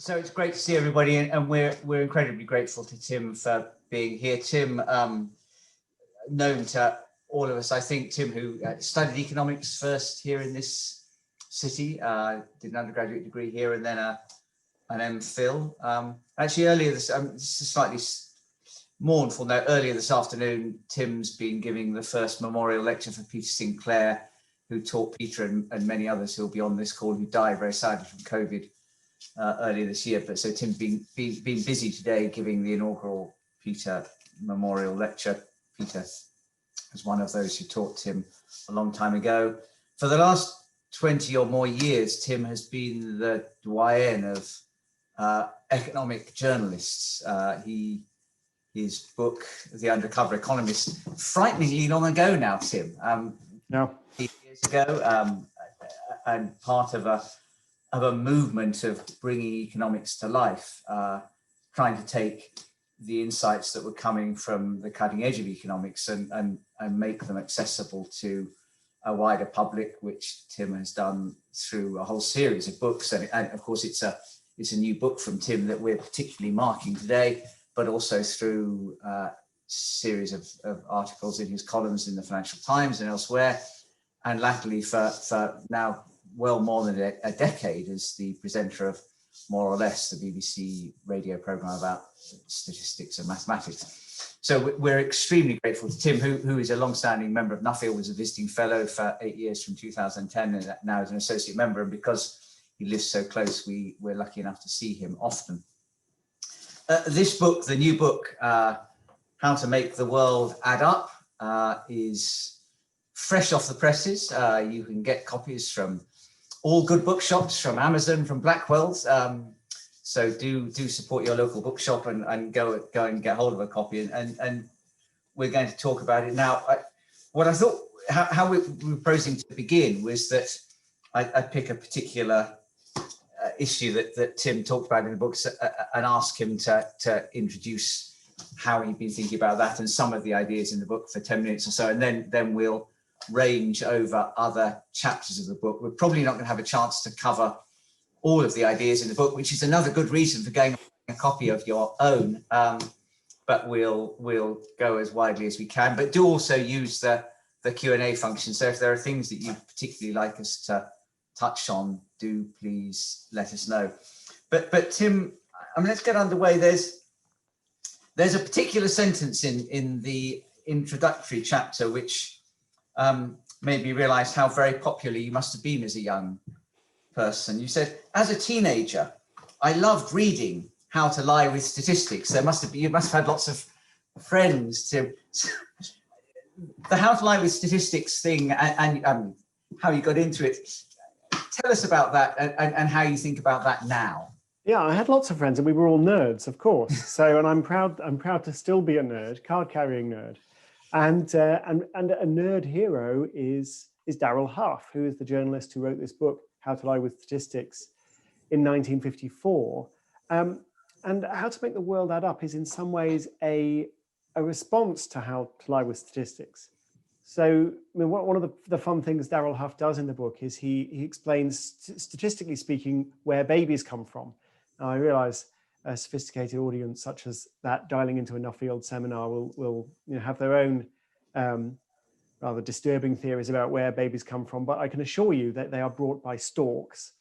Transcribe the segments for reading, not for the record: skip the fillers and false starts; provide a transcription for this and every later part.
So it's great to see everybody, and we're incredibly grateful to Tim for being here. Tim, known to all of us, I think, Tim, who studied economics first here in this city, did an undergraduate degree here, and then an MPhil. Actually, earlier this is a slightly mournful note. Earlier this afternoon, Tim's been giving the first memorial lecture for Peter Sinclair, who taught Peter and many others who'll be on this call, who died very sadly from COVID earlier this year. But so Tim's been busy today giving the inaugural Peter memorial lecture. Peter was one of those who taught Tim a long time ago. For the last 20 or more years, Tim has been the doyen of economic journalists. His book, The Undercover Economist, frighteningly long ago now, Tim. No. Years ago, and part of a movement of bringing economics to life, trying to take the insights that were coming from the cutting edge of economics and make them accessible to a wider public, which Tim has done through a whole series of books. And of course, it's a new book from Tim that we're particularly marking today, but also through a series of articles in his columns in the Financial Times and elsewhere. And latterly for now well more than a decade as the presenter of More or Less, the BBC radio programme about statistics and mathematics. So we're extremely grateful to Tim, who is a long-standing member of Nuffield, was a visiting fellow for 8 years from 2010, and now is an associate member. And because he lives so close, we're lucky enough to see him often. This book, the new book, How to Make the World Add Up, is fresh off the presses. You can get copies from all good bookshops, from Amazon, from Blackwell's. So do support your local bookshop and go and get hold of a copy. And we're going to talk about it now. What I thought, how we were proposing to begin was that I pick a particular issue that Tim talked about in the books and ask him to introduce how he'd been thinking about that and some of the ideas in the book for 10 minutes or so. And then we'll range over other chapters of the book. We're probably not going to have a chance to cover all of the ideas in the book, which is another good reason for getting a copy of your own. But we'll go as widely as we can, but do also use the Q&A function. So if there are things that you particularly like us to touch on, do please let us know. But Tim, let's get underway. There's a particular sentence in the introductory chapter which made me realize how very popular you must have been as a young person. You said, as a teenager, I loved reading How to Lie with Statistics. You must have had lots of friends. The How to Lie with Statistics thing and how you got into it. Tell us about that and how you think about that now. Yeah, I had lots of friends and we were all nerds, of course. So, and I'm proud to still be a nerd, card-carrying nerd. And a nerd hero is Darrell Huff, who is the journalist who wrote this book, How to Lie with Statistics, in 1954. And How to Make the World Add Up is in some ways a response to How to Lie with Statistics. So, I mean, one of the fun things Darrell Huff does in the book is he explains, statistically speaking, where babies come from. Now, I realize a sophisticated audience such as that dialing into a Nuffield seminar will have their own rather disturbing theories about where babies come from, but I can assure you that they are brought by storks.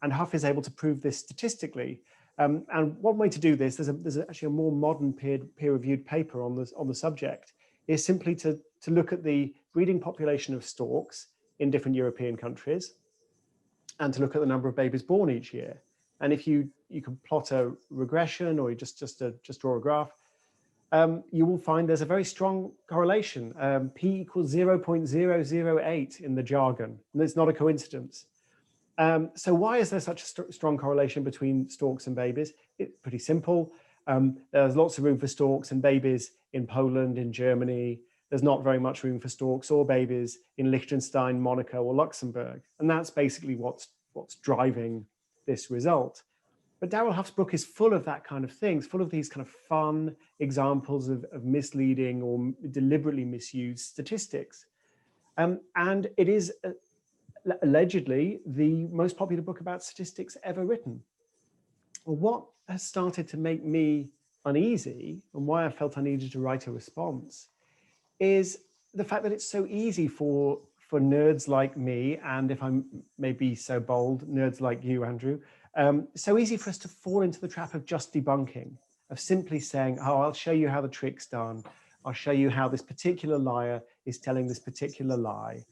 And Huff is able to prove this statistically. And one way to do this, there's actually a more modern peer-reviewed paper on the subject, is simply to look at the breeding population of storks in different European countries and to look at the number of babies born each year. And if you can plot a regression or you just draw a graph, you will find there's a very strong correlation. P equals 0.008 in the jargon, and it's not a coincidence. So why is there such a strong correlation between storks and babies? It's pretty simple. There's lots of room for storks and babies in Poland, in Germany. There's not very much room for storks or babies in Liechtenstein, Monaco, or Luxembourg. And that's basically what's driving this result. But Darrell Huff's book is full of that kind of things, full of these kind of fun examples of misleading or deliberately misused statistics. And it is allegedly the most popular book about statistics ever written. Well, what has started to make me uneasy and why I felt I needed to write a response is the fact that it's so easy for nerds like me, and if I'm maybe so bold, nerds like you, Andrew, so easy for us to fall into the trap of just debunking, of simply saying, oh, I'll show you how the trick's done. I'll show you how this particular liar is telling this particular lie.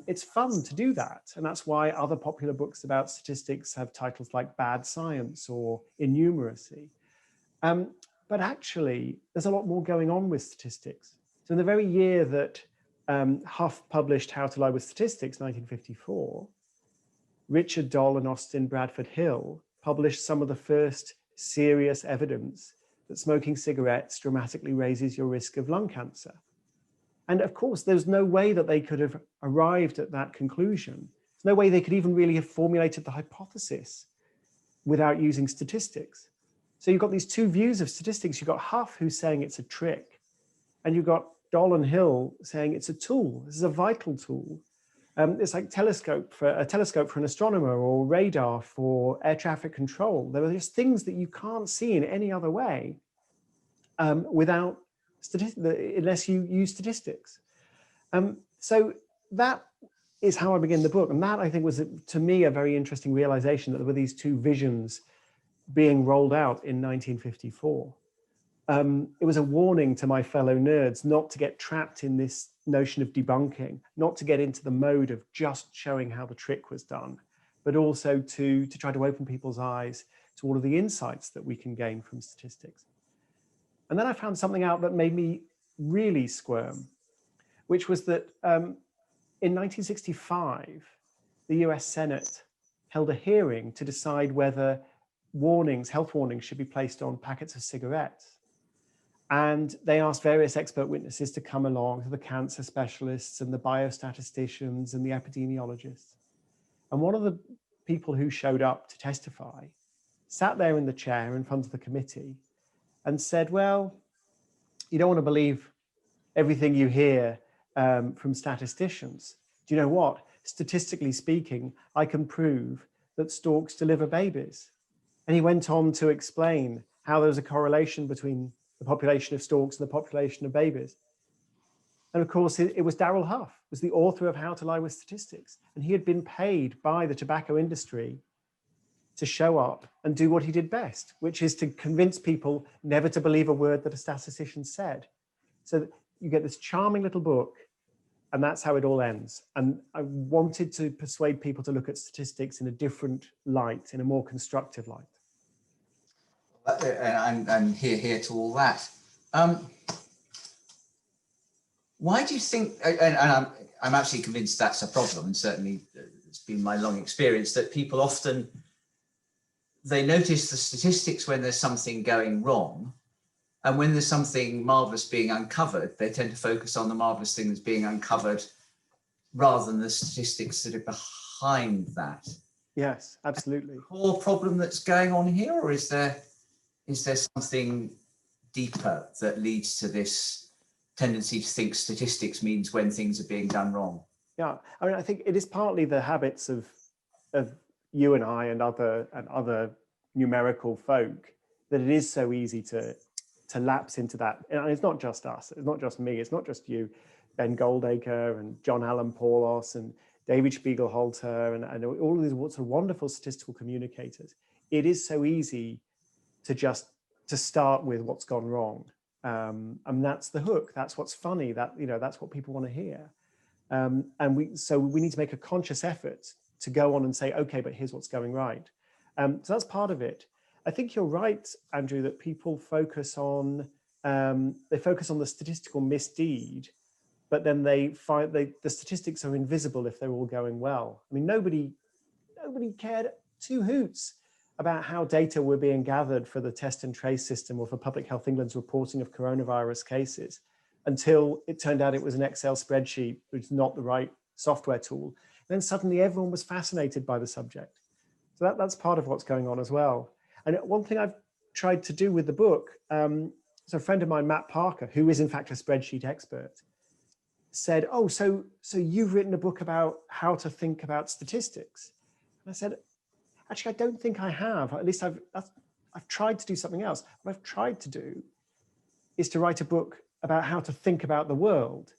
It's fun to do that. And that's why other popular books about statistics have titles like Bad Science or Innumeracy. But actually, there's a lot more going on with statistics. So in the very year that Huff published How to Lie with Statistics, 1954, Richard Doll and Austin Bradford Hill published some of the first serious evidence that smoking cigarettes dramatically raises your risk of lung cancer. And of course, there's no way that they could have arrived at that conclusion. There's no way they could even really have formulated the hypothesis without using statistics. So you've got these two views of statistics. You've got Huff who's saying it's a trick, and you've got Doll and Hill saying it's a tool. This is a vital tool. It's like a telescope for an astronomer, or radar for air traffic control. There are just things that you can't see in any other way without unless you use statistics. So that is how I begin the book. And that, I think, was, to me, a very interesting realization that there were these two visions being rolled out in 1954. It was a warning to my fellow nerds not to get trapped in this notion of debunking, not to get into the mode of just showing how the trick was done, but also to try to open people's eyes to all of the insights that we can gain from statistics. And then I found something out that made me really squirm, which was that in 1965, the US Senate held a hearing to decide whether health warnings should be placed on packets of cigarettes. And they asked various expert witnesses to come along, to the cancer specialists and the biostatisticians and the epidemiologists. And one of the people who showed up to testify sat there in the chair in front of the committee and said, well, you don't want to believe everything you hear from statisticians. Do you know what? Statistically speaking, I can prove that storks deliver babies. And he went on to explain how there's a correlation between the population of storks and the population of babies. And of course, it was Darrell Huff, was the author of How to Lie with Statistics. And he had been paid by the tobacco industry to show up and do what he did best, which is to convince people never to believe a word that a statistician said. So you get this charming little book, and that's how it all ends. And I wanted to persuade people to look at statistics in a different light, in a more constructive light. And here to all that. Why do you think, and I'm actually convinced that's a problem, and certainly it's been my long experience, that people often, they notice the statistics when there's something going wrong, and when there's something marvelous being uncovered, they tend to focus on the marvelous thing that's being uncovered rather than the statistics that are behind that. Yes, absolutely. Core problem that's going on here, or is there something deeper that leads to this tendency to think statistics means when things are being done wrong? Yeah, I mean, I think it is partly the habits of you and I and other numerical folk that it is so easy to lapse into that. And it's not just us, it's not just me, it's not just you, Ben Goldacre and John Allen Paulos and David Spiegelhalter and all of these sort of wonderful statistical communicators. It is so easy to start with what's gone wrong. And that's the hook, that's what's funny, that's what people want to hear. And we need to make a conscious effort to go on and say, okay, but here's what's going right. So that's part of it. I think you're right, Andrew, that people focus on the statistical misdeed, but then they find the statistics are invisible if they're all going well. I mean, nobody cared two hoots about how data were being gathered for the test and trace system or for Public Health England's reporting of coronavirus cases until it turned out it was an Excel spreadsheet, which is not the right software tool. And then suddenly everyone was fascinated by the subject. So that's part of what's going on as well. And one thing I've tried to do with the book, so a friend of mine, Matt Parker, who is in fact a spreadsheet expert, said, oh, so you've written a book about how to think about statistics. And I said, actually, I don't think I have. At least I've tried to do something else. What I've tried to do is to write a book about how to think about the world.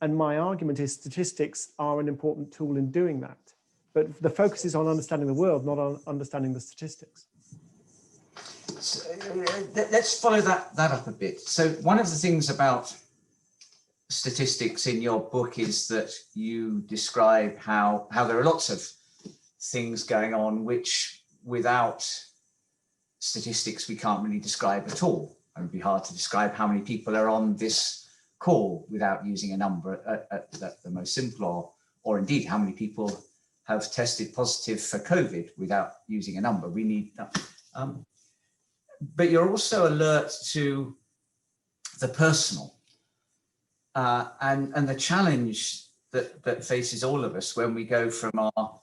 And my argument is statistics are an important tool in doing that. But the focus is on understanding the world, not on understanding the statistics. So, let's follow that up a bit. So one of the things about statistics in your book is that you describe how there are lots of things going on which without statistics we can't really describe at all. It would be hard to describe how many people are on this call without using a number at the most simple, or indeed how many people have tested positive for COVID without using a number. We need but you're also alert to the personal and the challenge that faces all of us when we go from our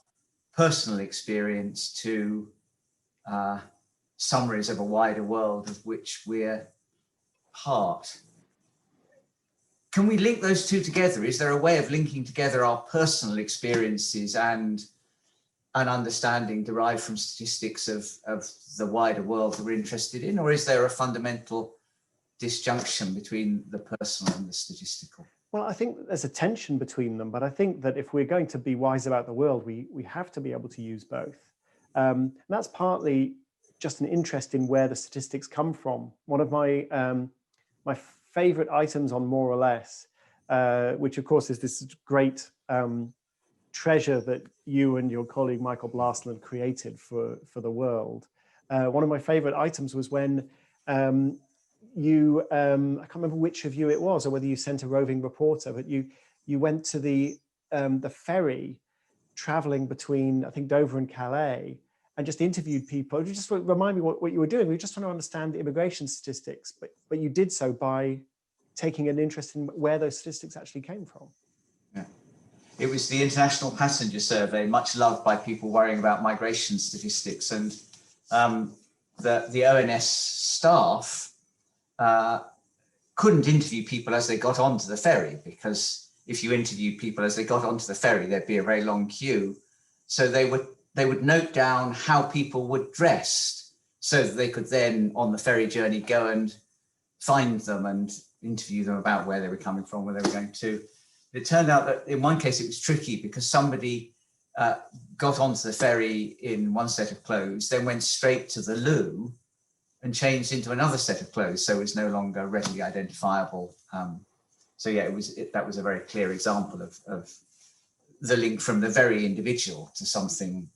personal experience to summaries of a wider world of which we're part. Can we link those two together? Is there a way of linking together our personal experiences and an understanding derived from statistics of the wider world that we're interested in? Or is there a fundamental disjunction between the personal and the statistical? Well, I think there's a tension between them, but I think that if we're going to be wise about the world, we have to be able to use both. And that's partly just an interest in where the statistics come from. One of my my favorite items on More or Less, which of course is this great treasure that you and your colleague Michael Blastland created for the world. One of my favorite items was when you, I can't remember which of you it was, or whether you sent a roving reporter, but you went to the ferry traveling between, I think, Dover and Calais, and just interviewed people. Just remind me what you were doing. We were just trying to understand immigration statistics, but you did so by taking an interest in where those statistics actually came from. Yeah. It was the International Passenger Survey, much loved by people worrying about migration statistics. And the ONS staff couldn't interview people as they got onto the ferry, because if you interviewed people as they got onto the ferry, there'd be a very long queue. So they would note down how people were dressed so that they could then, on the ferry journey, go and find them and interview them about where they were coming from, where they were going to. It turned out that in one case it was tricky because somebody got onto the ferry in one set of clothes, then went straight to the loo and changed into another set of clothes, so it's no longer readily identifiable. So yeah, that was a very clear example of the link from the very individual to something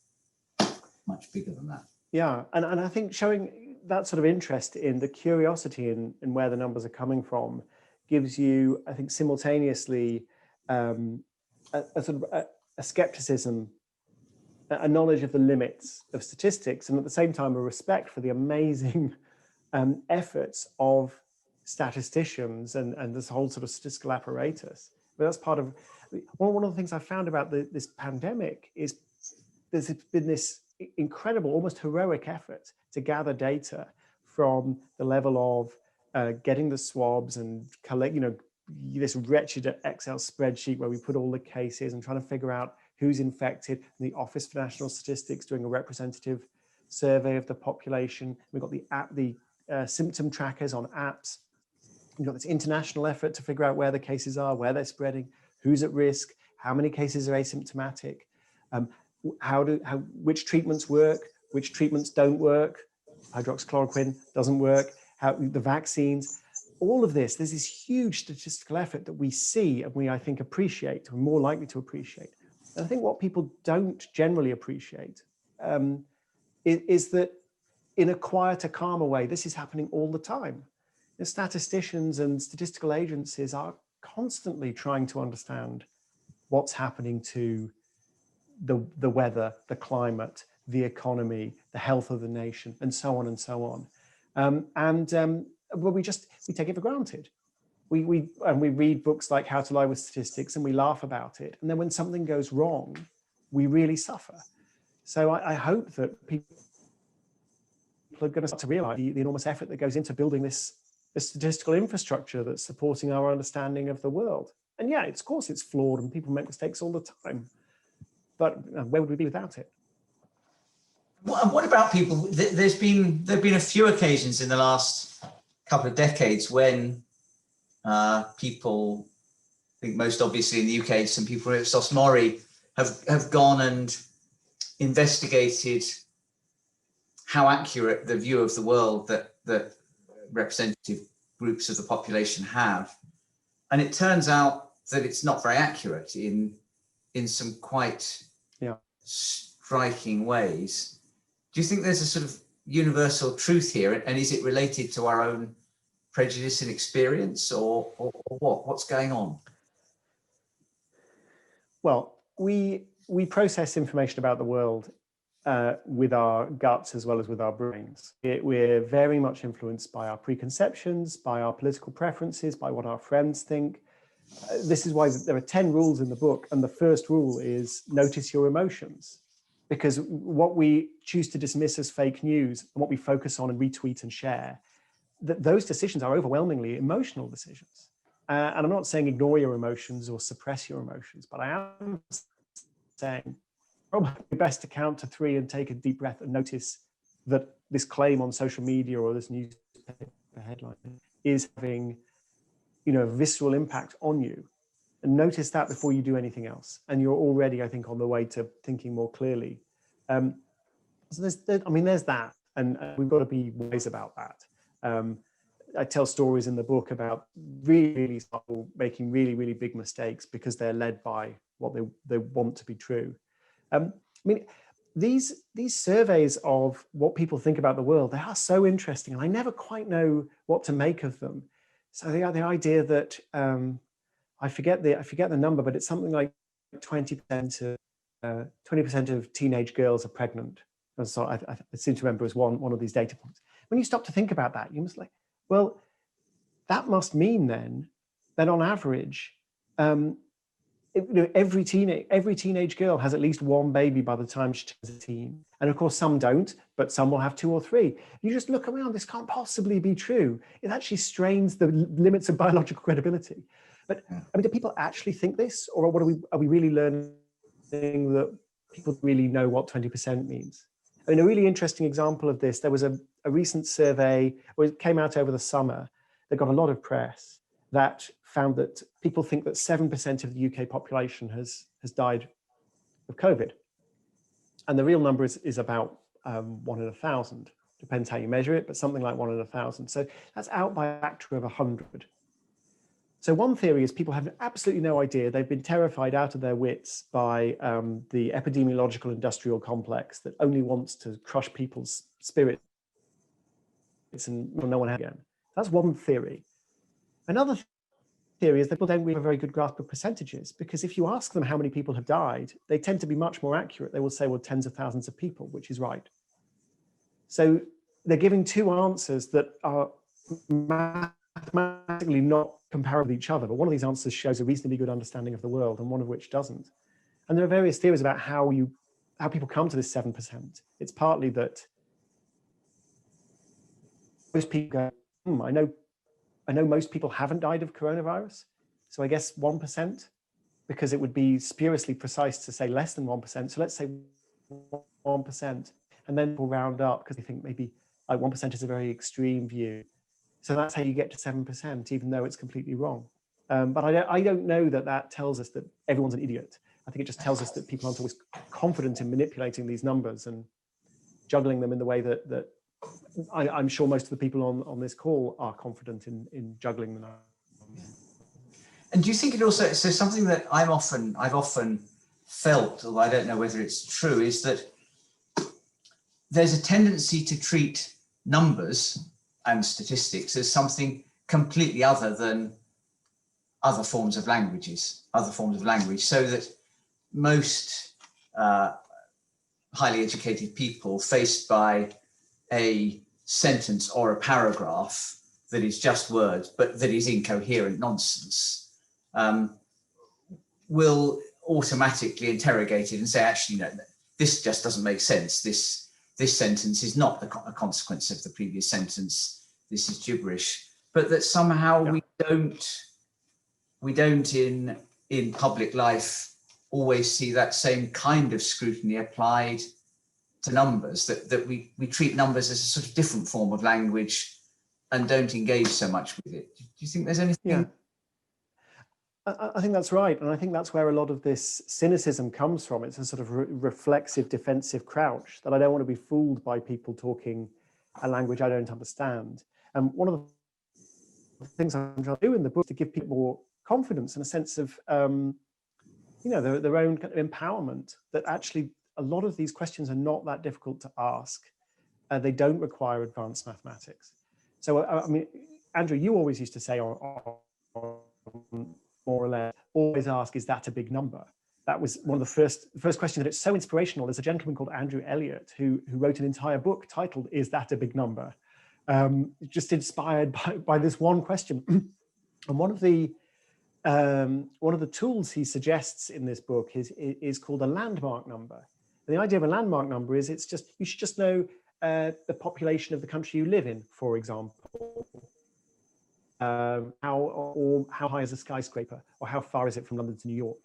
much bigger than that. Yeah, and I think showing that sort of interest in the curiosity in where the numbers are coming from gives you, I think, simultaneously a sort of a skepticism, a knowledge of the limits of statistics, and at the same time a respect for the amazing efforts of statisticians and this whole sort of statistical apparatus. But that's part of one of the things I found about this pandemic is there's been this incredible, almost heroic effort to gather data from the level of getting the swabs and collect, this wretched Excel spreadsheet where we put all the cases and trying to figure out who's infected, and the Office for National Statistics doing a representative survey of the population. We've got the symptom trackers on apps. We've got this international effort to figure out where the cases are, where they're spreading, who's at risk, how many cases are asymptomatic, which treatments work, which treatments don't work, hydroxychloroquine doesn't work, how the vaccines, all of this, there's this huge statistical effort that we see and we, I think, appreciate, we're more likely to appreciate. And I think what people don't generally appreciate is that in a quieter, calmer way, this is happening all the time. The statisticians and statistical agencies are constantly trying to understand what's happening to the weather, the climate, the economy, the health of the nation, and so on and so on. But we take it for granted. We read books like How to Lie with Statistics and we laugh about it. And then when something goes wrong, we really suffer. So I hope that people are going to start to realize the enormous effort that goes into building this statistical infrastructure that's supporting our understanding of the world. And yeah, of course it's flawed and people make mistakes all the time. But where would we be without it? What about people? There've been a few occasions in the last couple of decades when people, I think most obviously in the UK, some people at Ipsos Mori have gone and investigated how accurate the view of the world that representative groups of the population have. And it turns out that it's not very accurate in some quite striking ways. Do you think there's a sort of universal truth here? And is it related to our own prejudice and experience, or what? What's going on? Well, we process information about the world with our guts as well as with our brains. We're very much influenced by our preconceptions, by our political preferences, by what our friends think. This is why there are 10 rules in the book, and the first rule is notice your emotions, because what we choose to dismiss as fake news and what we focus on and retweet and share, those decisions are overwhelmingly emotional decisions. And I'm not saying ignore your emotions or suppress your emotions, but I am saying probably best to count to 3 and take a deep breath and notice that this claim on social media or this newspaper headline is having, a visceral impact on you. And notice that before you do anything else. And you're already, I think, on the way to thinking more clearly. So there's that, and we've got to be wise about that. I tell stories in the book about really subtle, making really, really big mistakes because they're led by what they want to be true. These surveys of what people think about the world, they are so interesting, and I never quite know what to make of them. So the idea that I forget the number, but it's something like 20% of teenage girls are pregnant. And so I seem to remember as one of these data points. When you stop to think about that, you must well, that must mean then that on average, every teenage girl has at least one baby by the time she turns 18. And of course, some don't, but some will have 2 or 3. You just look around, this can't possibly be true. It actually strains the limits of biological credibility. But do people actually think this? Or what are we really learning that people really know what 20% means? A really interesting example of this, there was a recent survey, or it came out over the summer, that got a lot of press, that found that people think that 7% of the UK population has died of COVID. And the real number is about 1 in 1,000. Depends how you measure it, but something like 1 in 1,000. So that's out by a factor of 100. So one theory is people have absolutely no idea. They've been terrified out of their wits by the epidemiological industrial complex that only wants to crush people's spirits and no one has again. That's one theory. Another theory is that people don't really have a very good grasp of percentages, because if you ask them how many people have died, they tend to be much more accurate. They will say, well, tens of thousands of people, which is right. So they're giving 2 answers that are mathematically not comparable with each other, but one of these answers shows a reasonably good understanding of the world and one of which doesn't. And there are various theories about how people come to this 7%. It's partly that most people go, I know most people haven't died of coronavirus, so I guess 1%, because it would be spuriously precise to say less than 1%. So let's say 1%, and then we'll round up because they think maybe like 1% is a very extreme view. So that's how you get to 7%, even though it's completely wrong. But I don't know that tells us that everyone's an idiot. I think it just tells us that people aren't always confident in manipulating these numbers and juggling them in the way that I'm sure most of the people on this call are confident in juggling the numbers. And do you think it also, so something that I've often felt, although I don't know whether it's true, is that there's a tendency to treat numbers and statistics as something completely other than other forms of language, so that most highly educated people faced by a sentence or a paragraph that is just words, but that is incoherent nonsense, will automatically interrogate it and say, actually, no, this just doesn't make sense. This sentence is not a consequence of the previous sentence. This is gibberish. But that somehow we don't in public life always see that same kind of scrutiny applied to numbers, that we treat numbers as a sort of different form of language and don't engage so much with it. Do you think there's anything? Yeah. I think that's right. And I think that's where a lot of this cynicism comes from. It's a sort of reflexive, defensive crouch that I don't want to be fooled by people talking a language I don't understand. And one of the things I'm trying to do in the book is to give people more confidence and a sense of, their own kind of empowerment, that actually a lot of these questions are not that difficult to ask. They don't require advanced mathematics. So, I mean, Andrew, you always used to say more or less, always ask, is that a big number? That was one of the first questions, that it's so inspirational. There's a gentleman called Andrew Elliott who wrote an entire book titled, Is That a Big Number? Just inspired by this one question. And one of the tools he suggests in this book is called a landmark number. And the idea of a landmark number is you should just know the population of the country you live in, for example. How high is a skyscraper, or how far is it from London to New York,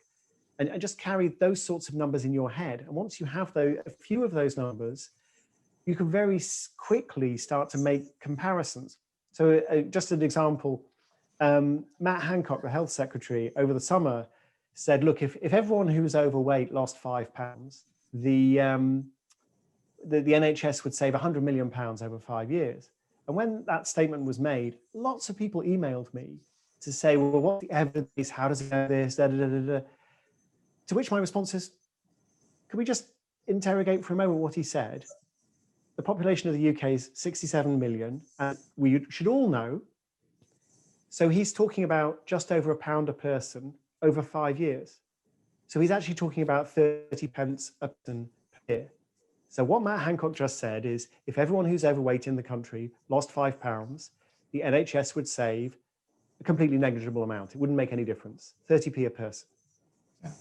and just carry those sorts of numbers in your head. And once you have a few of those numbers, you can very quickly start to make comparisons. So just an example, Matt Hancock, the health secretary, over the summer said, look, if everyone who was overweight lost 5 pounds, the NHS would save 100 million pounds over 5 years. And when that statement was made, lots of people emailed me to say, well, what's the evidence? How does it know this? Da, da, da, da, da. To which my response is, can we just interrogate for a moment what he said? The population of the UK is 67 million, and we should all know. So he's talking about just over £1 a person over 5 years. So he's actually talking about 30 pence a person per year. So what Matt Hancock just said is, if everyone who's overweight in the country lost 5 pounds, the NHS would save a completely negligible amount. It wouldn't make any difference, 30p a person. Yeah.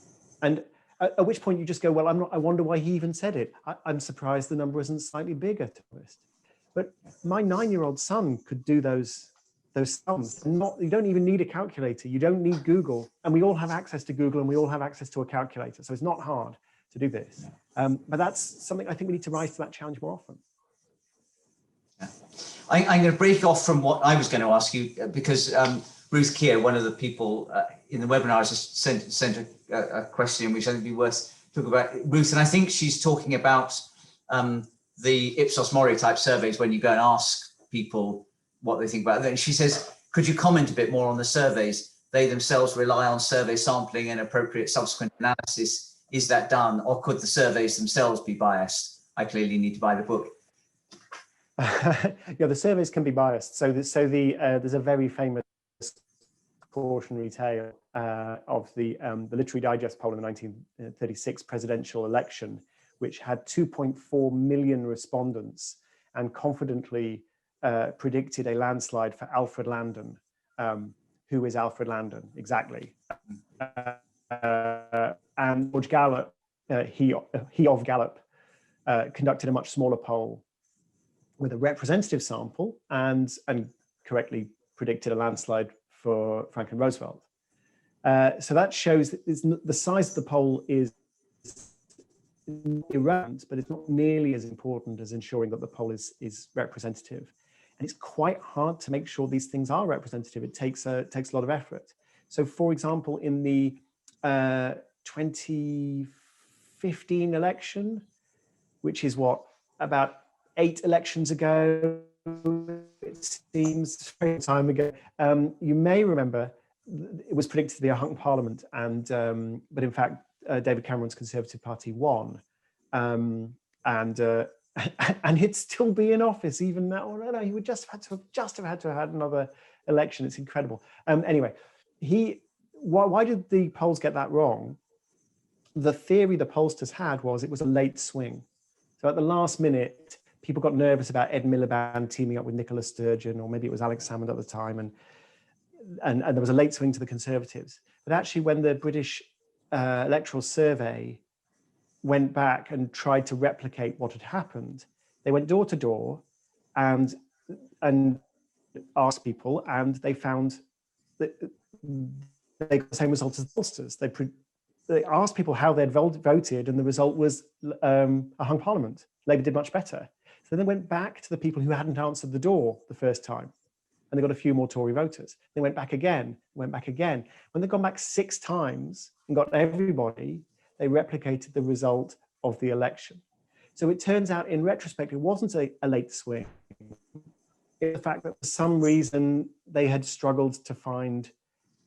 And at which point you just go, well, I wonder why he even said it. I'm surprised the number isn't slightly bigger, to be honest. But my 9-year-old son could do those sums. You don't even need a calculator. You don't need Google. And we all have access to Google, and we all have access to a calculator. So it's not hard to do this. But that's something I think we need to rise to that challenge more often. Yeah. I'm going to break off from what I was going to ask you, because Ruth Keir, one of the people in the webinar, just sent a question which I think would be worth talking about. Ruth, and I think she's talking about the Ipsos Mori type surveys, when you go and ask people what they think about it. And she says, could you comment a bit more on the surveys? They themselves rely on survey sampling and appropriate subsequent analysis. Is that done, or could the surveys themselves be biased? I clearly need to buy the book. Yeah, the surveys can be biased. So there's a very famous cautionary tale of the Literary Digest poll in the 1936 presidential election, which had 2.4 million respondents and confidently predicted a landslide for Alfred Landon. Who is Alfred Landon? Exactly. And George Gallup, he of Gallup, conducted a much smaller poll with a representative sample and correctly predicted a landslide for Franklin Roosevelt. So that shows that the size of the poll is irrelevant, but it's not nearly as important as ensuring that the poll is representative. And it's quite hard to make sure these things are representative. It takes a lot of effort. So, for example, in the 2015 election, which is about 8 elections ago, it seems a very time ago, you may remember it was predicted to be a hung parliament, but in fact David Cameron's Conservative Party won, and he'd still be in office even now. No, he would just have had to have had another election. It's incredible. Anyway, why did the polls get that wrong? The theory the pollsters had was it was a late swing. So at the last minute, people got nervous about Ed Miliband teaming up with Nicola Sturgeon, or maybe it was Alex Salmond at the time, and there was a late swing to the Conservatives. But actually, when the British electoral survey went back and tried to replicate what had happened, they went door to door and asked people, and they found that they got the same results as the pollsters. They asked people how they'd voted, and the result was a hung parliament. Labour did much better. So they went back to the people who hadn't answered the door the first time, and they got a few more Tory voters. They went back again, went back again. When they'd gone back 6 times and got everybody, they replicated the result of the election. So it turns out, in retrospect, it wasn't a late swing. It's the fact that for some reason they had struggled to find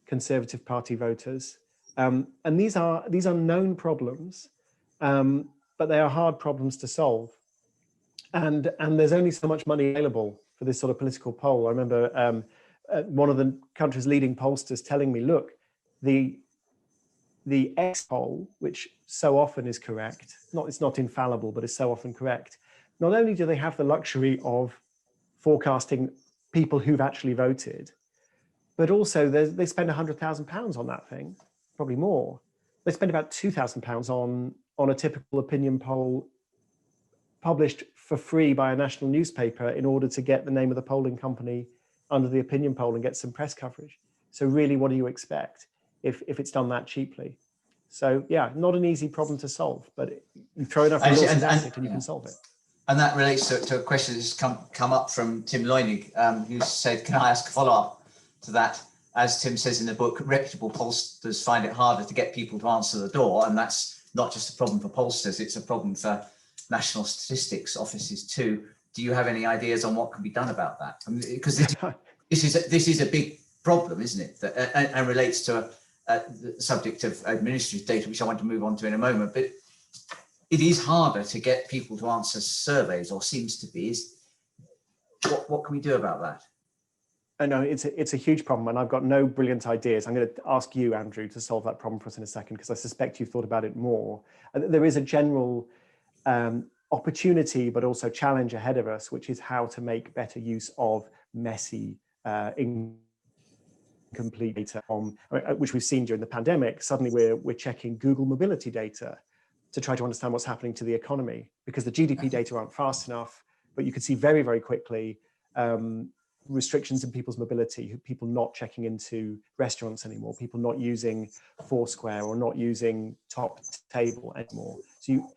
Conservative Party voters. And these are known problems, but they are hard problems to solve. And there's only so much money available for this sort of political poll. I remember one of the country's leading pollsters telling me, look, the X poll, which so often is correct, it's not infallible, but is so often correct, not only do they have the luxury of forecasting people who've actually voted, but also they spend £100,000 on that thing, probably more. They spend about £2,000 on a typical opinion poll published for free by a national newspaper in order to get the name of the polling company under the opinion poll and get some press coverage. So really, what do you expect if it's done that cheaply? So yeah, not an easy problem to solve, but you throw enough resources at it and you can solve it. And that relates to a question that's come up from Tim Loinig, who said, can I ask a follow-up to that? As Tim says in the book, reputable pollsters find it harder to get people to answer the door. And that's not just a problem for pollsters, it's a problem for national statistics offices too. Do you have any ideas on what can be done about that? I mean, because this is a big problem, isn't it? And relates to the subject of administrative data, which I want to move on to in a moment. But it is harder to get people to answer surveys, or seems to be. What can we do about that? I know it's a huge problem, and I've got no brilliant ideas. I'm going to ask you, Andrew, to solve that problem for us in a second, because I suspect you've thought about it more. There is a general opportunity, but also challenge ahead of us, which is how to make better use of messy, incomplete data, which we've seen during the pandemic. Suddenly we're checking Google mobility data to try to understand what's happening to the economy, because the GDP data aren't fast enough, but you can see very, very quickly restrictions in people's mobility, people not checking into restaurants anymore, people not using Foursquare or not using Top Table anymore. So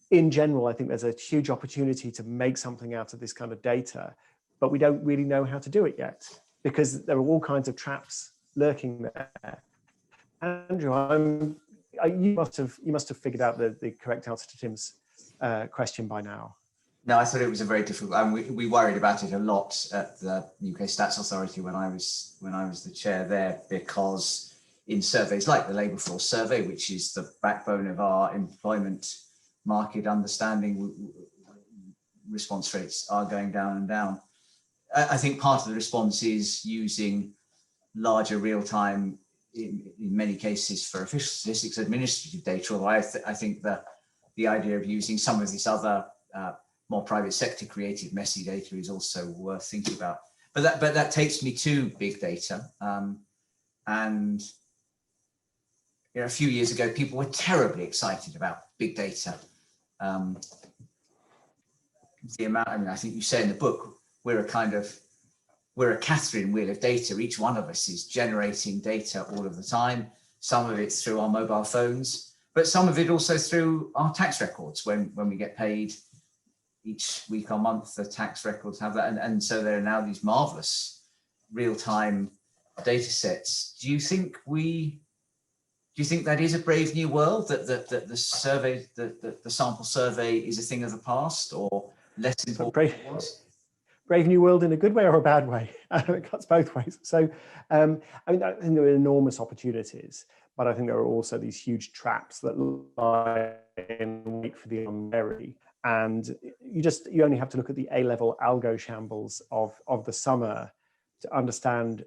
in general, I think there's a huge opportunity to make something out of this kind of data, but we don't really know how to do it yet, because there are all kinds of traps lurking there. Andrew, you must have figured out the correct answer to Tim's question by now. No, I thought it was a very difficult, and we worried about it a lot at the UK Stats Authority when I was the chair there, because in surveys like the Labour Force Survey, which is the backbone of our employment market understanding, response rates are going down and down. I think part of the response is using larger real-time, in many cases for official statistics, administrative data, although I think the idea of using some of this other more private sector created messy data is also worth thinking about. But that takes me to big data. And a few years ago, people were terribly excited about big data. The amount, I think you say in the book, we're a Catherine wheel of data. Each one of us is generating data all of the time. Some of it's through our mobile phones, but some of it also through our tax records. When we get paid each week or month, the tax records have that. And so there are now these marvelous real-time data sets. Do you think that is a brave new world, that the survey, the sample survey is a thing of the past, or less important? Brave new world in a good way or a bad way? It cuts both ways. So, I think there are enormous opportunities, but I think there are also these huge traps that lie in wait for the unwary. And you only have to look at the A-level algo shambles of the summer to understand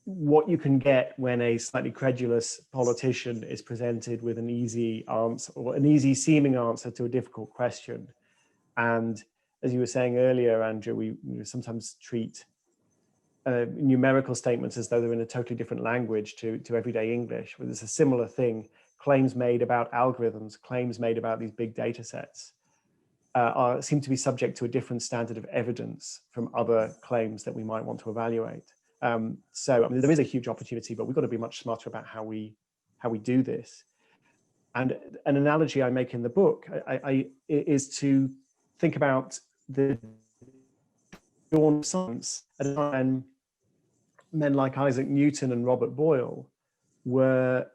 what you can get when a slightly credulous politician is presented with an easy answer, or an easy seeming answer to a difficult question. And as you were saying earlier, Andrew, we sometimes treat numerical statements as though they're in a totally different language to everyday English. But there's a similar thing. Claims made about algorithms, claims made about these big data sets seem to be subject to a different standard of evidence from other claims that we might want to evaluate. So there is a huge opportunity, but we've got to be much smarter about how we do this. And an analogy I make in the book is to think about the dawn of science at a time men like Isaac Newton and Robert Boyle were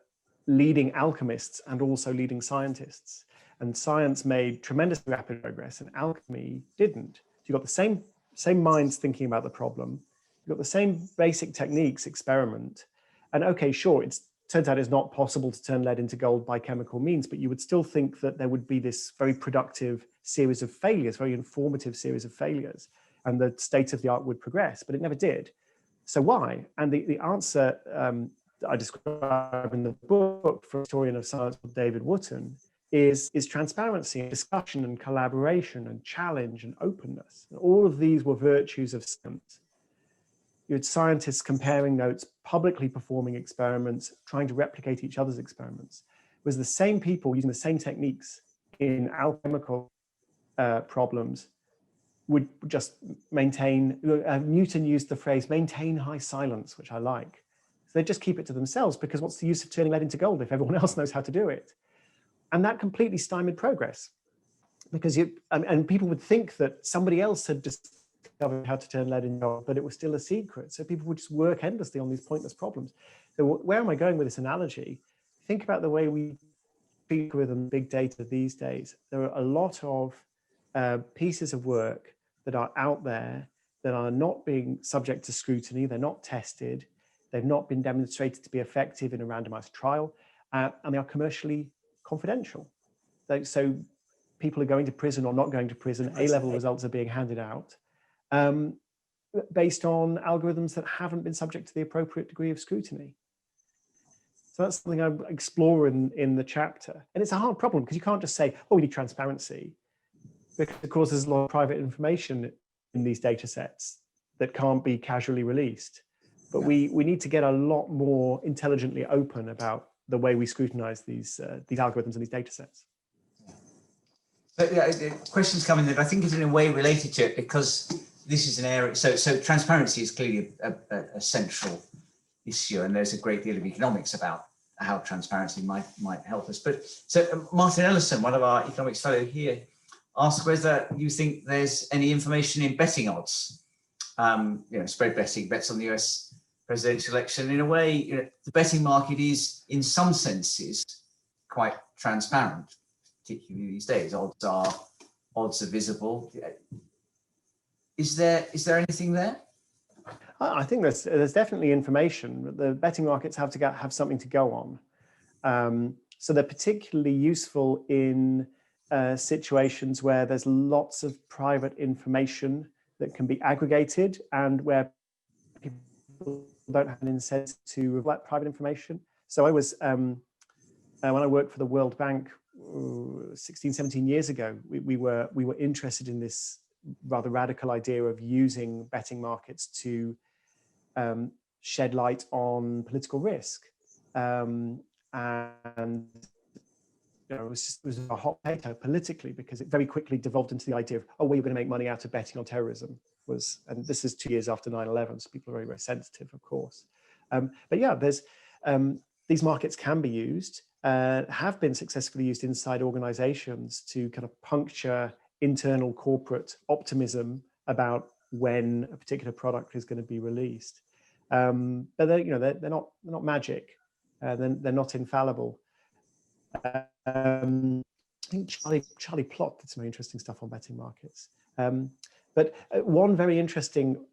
leading alchemists and also leading scientists. And science made tremendous rapid progress and alchemy didn't. You got the same minds thinking about the problem. You got the same basic techniques, experiment. And okay, sure, it turns out it's not possible to turn lead into gold by chemical means, but you would still think that there would be this very productive series of failures, very informative series of failures, and the state of the art would progress, but it never did. So why? And the answer I describe in the book for a historian of science called David Wootton is transparency and discussion and collaboration and challenge and openness. And all of these were virtues of science. You had scientists comparing notes, publicly performing experiments, trying to replicate each other's experiments. It was the same people using the same techniques in alchemical problems would just maintain, Newton used the phrase, maintain high silence, which I like. So they just keep it to themselves, because what's the use of turning lead into gold if everyone else knows how to do it? And that completely stymied progress, because and people would think that somebody else had discovered how to turn lead into gold, but it was still a secret. So people would just work endlessly on these pointless problems. So where am I going with this analogy? Think about the way we speak with big data these days. There are a lot of pieces of work that are out there that are not being subject to scrutiny. They're not tested. They've not been demonstrated to be effective in a randomized trial, and they are commercially confidential. So people are going to prison or not going to prison. A-level results are being handed out based on algorithms that haven't been subject to the appropriate degree of scrutiny. So that's something I explore in the chapter. And it's a hard problem, because you can't just say, oh, we need transparency, because of course there's a lot of private information in these data sets that can't be casually released. But we need to get a lot more intelligently open about the way we scrutinize these algorithms and these data sets. But questions coming that I think is in a way related to it, because this is an area, so transparency is clearly a central issue, and there's a great deal of economics about how transparency might help us. But so Martin Ellison, one of our economics fellow here, asked whether you think there's any information in betting odds, spread betting, bets on the US presidential election. In a way, the betting market is, in some senses, quite transparent, particularly these days. Odds are visible. Is there anything there? I think there's definitely information. The betting markets have to have something to go on. So they're particularly useful in situations where there's lots of private information that can be aggregated, and where people don't have an incentive to reflect private information. So I was, when I worked for the World Bank 16, 17 years ago, we were interested in this rather radical idea of using betting markets to shed light on political risk. And it was a hot potato politically, because it very quickly devolved into the idea of, oh, well, you're going to make money out of betting on terrorism. And this is 2 years after 9/11, so people are very, very sensitive, of course. But yeah, there's these markets can be used, have been successfully used inside organizations to kind of puncture internal corporate optimism about when a particular product is going to be released. But they're not magic. They're not infallible. I think Charlie Plott did some interesting stuff on betting markets. But one very interesting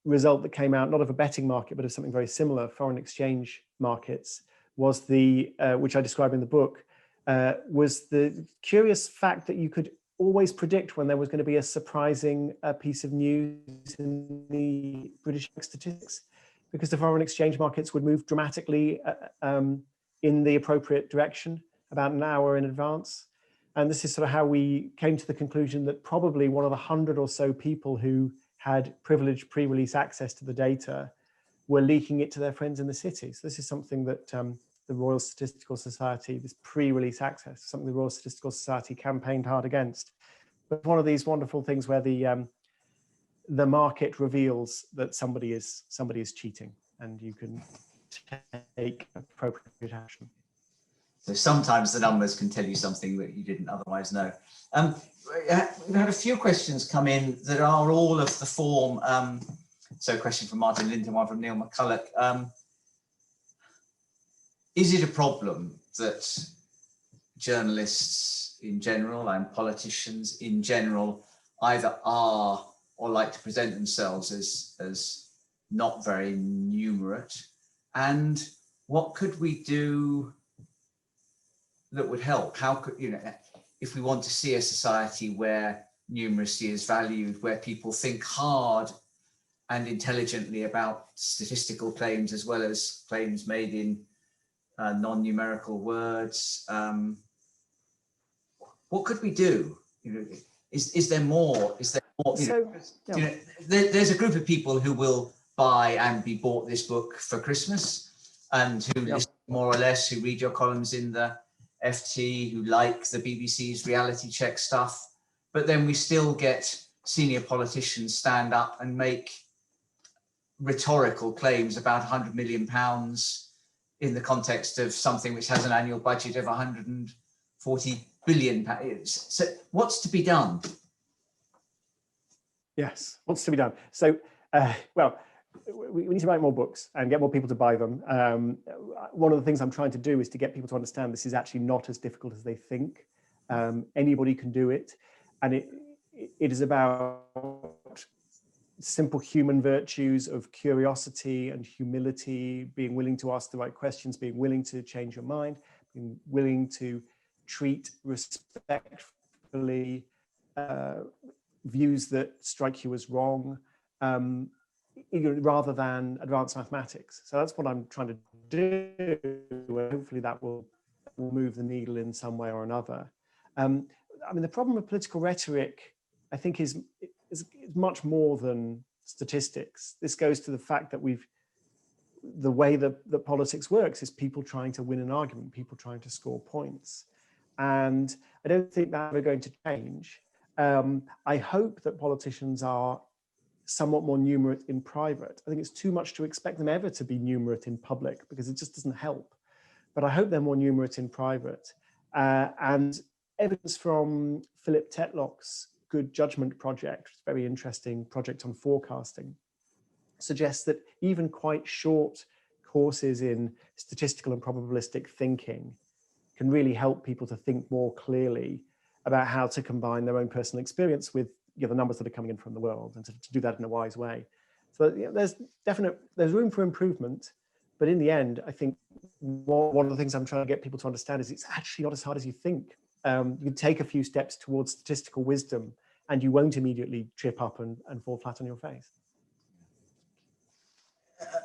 result that came out, not of a betting market, but of something very similar, foreign exchange markets, was which I describe in the book, was the curious fact that you could always predict when there was going to be a surprising piece of news in the British statistics, because the foreign exchange markets would move dramatically in the appropriate direction about an hour in advance. And this is sort of how we came to the conclusion that probably one of the 100 or so people who had privileged pre-release access to the data were leaking it to their friends in the city. So this is something that the Royal Statistical Society, this pre-release access, something the Royal Statistical Society campaigned hard against. But one of these wonderful things where the market reveals that somebody is cheating, and you can take appropriate action. So sometimes the numbers can tell you something that you didn't otherwise know. We've had a few questions come in that are all of the form. So a question from Martin Linton, one from Neil McCulloch. Is it a problem that journalists in general and politicians in general either are or like to present themselves as not very numerate? And what could we do that would help? How could, if we want to see a society where numeracy is valued, where people think hard and intelligently about statistical claims as well as claims made in non-numerical words, what could we do? Is there more? Is there more? So, yeah. There's a group of people who will buy and be bought this book for Christmas, and who listen more or less, who read your columns in the FT, who like the BBC's reality check stuff. But then we still get senior politicians stand up and make rhetorical claims about £100 million in the context of something which has an annual budget of £140 billion. So what's to be done? Yes, what's to be done? So, well, we need to write more books and get more people to buy them. One of the things I'm trying to do is to get people to understand this is actually not as difficult as they think. Anybody can do it. And it is about simple human virtues of curiosity and humility, being willing to ask the right questions, being willing to change your mind, being willing to treat respectfully views that strike you as wrong, rather than advanced mathematics. So that's what I'm trying to do. Hopefully that will move the needle in some way or another. I mean, the problem with political rhetoric, I think, is much more than statistics. This goes to the fact that the way that politics works is people trying to win an argument, people trying to score points. And I don't think that we're going to change. I hope that politicians are somewhat more numerate in private. I think it's too much to expect them ever to be numerate in public, because it just doesn't help. But I hope they're more numerate in private. And evidence from Philip Tetlock's Good Judgment project, very interesting project on forecasting, suggests that even quite short courses in statistical and probabilistic thinking can really help people to think more clearly about how to combine their own personal experience with the numbers that are coming in from the world, and to do that in a wise way. So there's room for improvement, but in the end, I think one of the things I'm trying to get people to understand is it's actually not as hard as you think. You can take a few steps towards statistical wisdom, and you won't immediately trip up and fall flat on your face.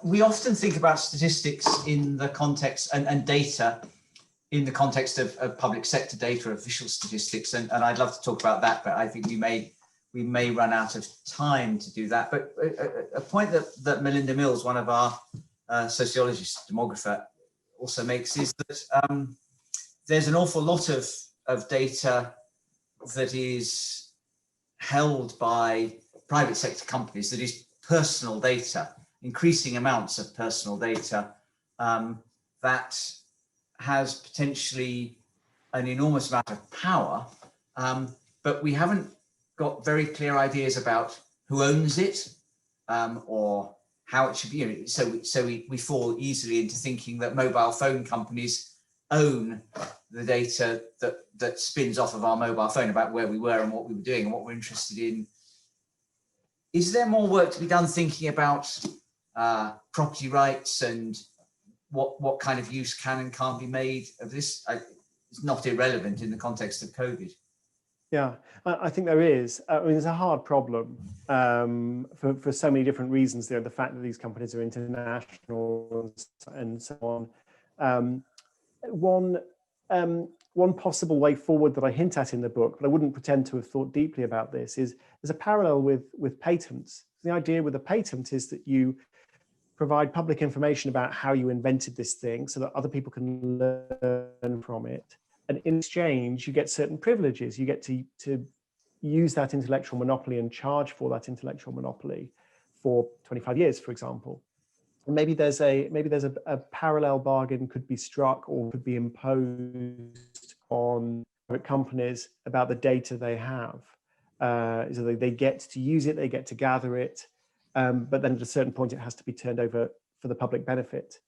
We often think about statistics in the context and data in the context of public sector data, official statistics, and I'd love to talk about that, but I think we may run out of time to do that. But a point that Melinda Mills, one of our sociologists, demographer, also makes is that there's an awful lot of data that is held by private sector companies that is personal data, increasing amounts of personal data that has potentially an enormous amount of power, but we haven't got very clear ideas about who owns it or how it should be. So we fall easily into thinking that mobile phone companies own the data that spins off of our mobile phone about where we were and what we were doing and what we're interested in. Is there more work to be done thinking about property rights and what kind of use can and can't be made of this? It's not irrelevant in the context of COVID. Yeah, I think there is. I mean, it's a hard problem for so many different reasons. The fact that these companies are international and so on. One possible way forward that I hint at in the book, but I wouldn't pretend to have thought deeply about this, is there's a parallel with patents. The idea with a patent is that you provide public information about how you invented this thing so that other people can learn from it. And in exchange, you get certain privileges. You get to use that intellectual monopoly and charge for that intellectual monopoly for 25 years, for example. maybe there's a parallel bargain could be struck or could be imposed on private companies about the data they have. So they get to use it, they get to gather it, but then at a certain point it has to be turned over for the public benefit.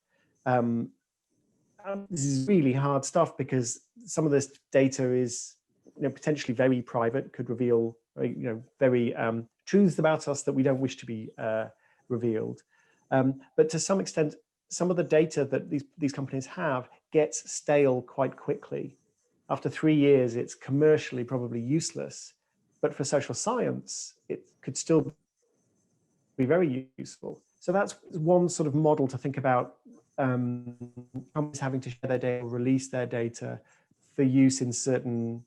This is really hard stuff because some of this data is, potentially very private, could reveal, very truths about us that we don't wish to be revealed. But to some extent, some of the data that these companies have gets stale quite quickly. After 3 years, it's commercially probably useless, but for social science, it could still be very useful. So that's one sort of model to think about, companies having to share their data or release their data for use in certain,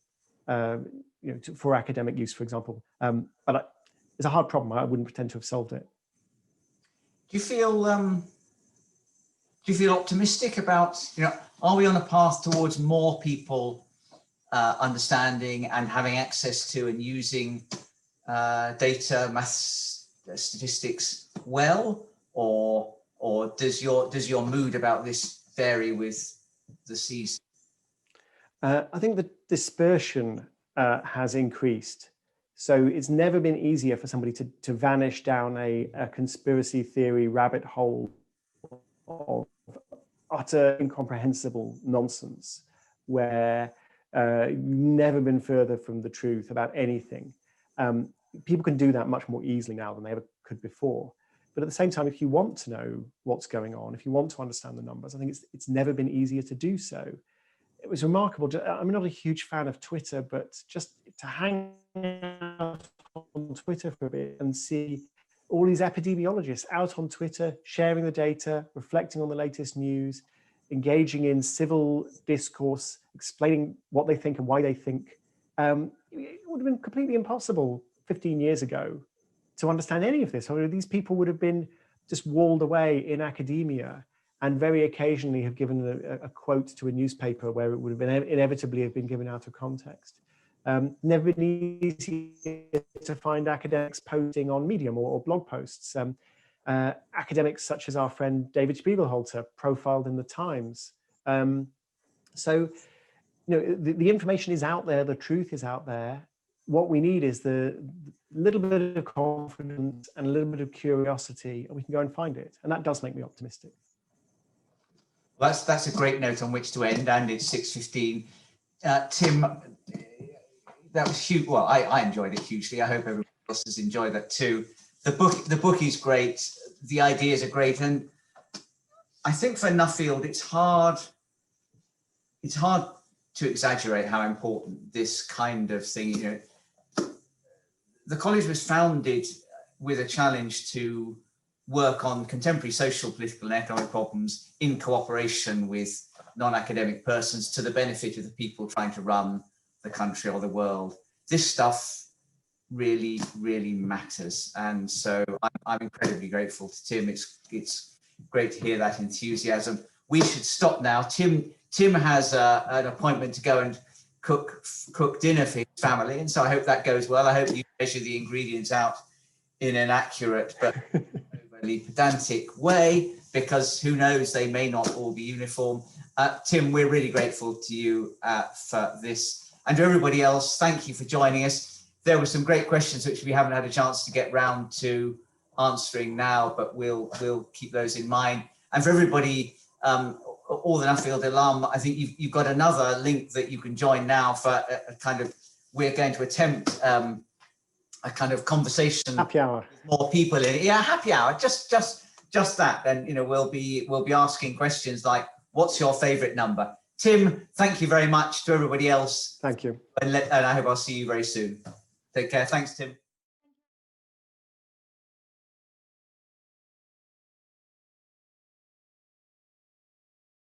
for academic use, for example. But it's a hard problem. I wouldn't pretend to have solved it. Do you feel optimistic about, are we on a path towards more people understanding and having access to and using data, maths, statistics well, or does your mood about this vary with the season? I think the dispersion has increased. So it's never been easier for somebody to vanish down a conspiracy theory rabbit hole of utter incomprehensible nonsense, where you've never been further from the truth about anything. People can do that much more easily now than they ever could before. But at the same time, if you want to know what's going on, if you want to understand the numbers, I think it's never been easier to do so. It was remarkable. I'm not a huge fan of Twitter, but just to hang out on Twitter for a bit and see all these epidemiologists out on Twitter, sharing the data, reflecting on the latest news, engaging in civil discourse, explaining what they think and why they think. It would have been completely impossible 15 years ago to understand any of this. I mean, these people would have been just walled away in academia and very occasionally have given a quote to a newspaper where it would have been inevitably have been given out of context. Never been easy to find academics posting on Medium or blog posts. Academics such as our friend David Spiegelhalter profiled in the Times. So, the information is out there, the truth is out there. What we need is the little bit of confidence and a little bit of curiosity, and we can go and find it. And that does make me optimistic. Well, that's a great note on which to end, and it's 6:15. Tim, that was huge. Well, I enjoyed it hugely. I hope everybody else has enjoyed that too. The book is great. The ideas are great, and I think for Nuffield, it's hard to exaggerate how important this kind of thing. The college was founded with a challenge to work on contemporary social, political, and economic problems in cooperation with non-academic persons to the benefit of the people trying to run the country or the world. This stuff really, really matters. And so I'm incredibly grateful to Tim. It's great to hear that enthusiasm. We should stop now. Tim has an appointment to go and cook dinner for his family. And so I hope that goes well. I hope you measure the ingredients out in an accurate but overly pedantic way, because who knows, they may not all be uniform. Tim, we're really grateful to you for this. And to everybody else, thank you for joining us. There were some great questions which we haven't had a chance to get round to answering now, but we'll keep those in mind. And for everybody, all the Nuffield alum, I think you've got another link that you can join now for a kind of, we're going to attempt a kind of conversation. Happy hour. With more people in it. Yeah, happy hour, just that. And we'll be asking questions like, what's your favorite number? Tim, thank you very much. To everybody else, thank you. And I hope I'll see you very soon. Take care. Thanks, Tim.